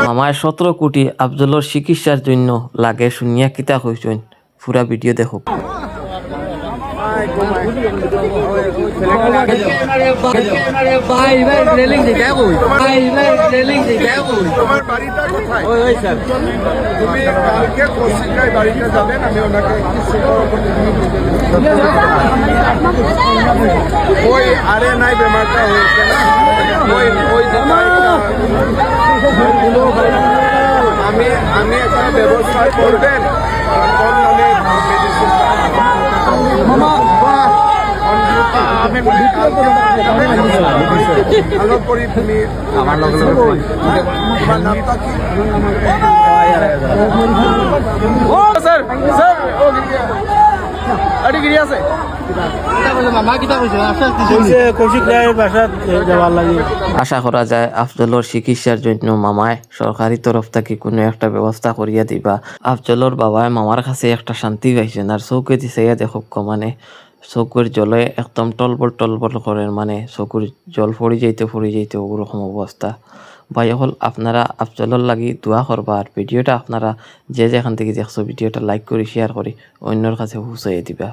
মামায় 17 কোটি আফজলের চিকিৎসার জন্য লাগে শুনিয়া কিতা কইছেন পুরা ভিডিও দেখো। তোমার বাড়িটা কোথায়? তুমি কালকে পশ্চিমগাঁয় বাড়িটা যাবেন, আমি ওনাকে ওই আরে নাই বেমারটা হয়েছে না, ওই আমি একটা ব্যবস্থা করবেন, কম দামে মেডিসিন আলো করি। তুমি আমার তোমার নামটা কি? স্যার স্যার গিরি আছে আশা করা যায় আফজলের চিকিৎসার জন্য মামায় সরকারি তরফ থেকে কোনো একটা ব্যবস্থা করিয়া দিবা। আফজলের বাবায় মামার কাছে একটা শান্তি পাইছেন, আর চৌকে দিছে দেখো মানে চকুর জলে একদম টলবল করেন, মানে চকুর জল ফড়ি যাইতে ওরকম অবস্থা। ভাই হল আপনারা আফজলের লাগি দোয়া করবা, আর ভিডিওটা আপনারা যে যেখান থেকে দেখছো ভিডিওটা লাইক করে শেয়ার করে অন্যর কাছে পৌঁছাইয়ে দিবা।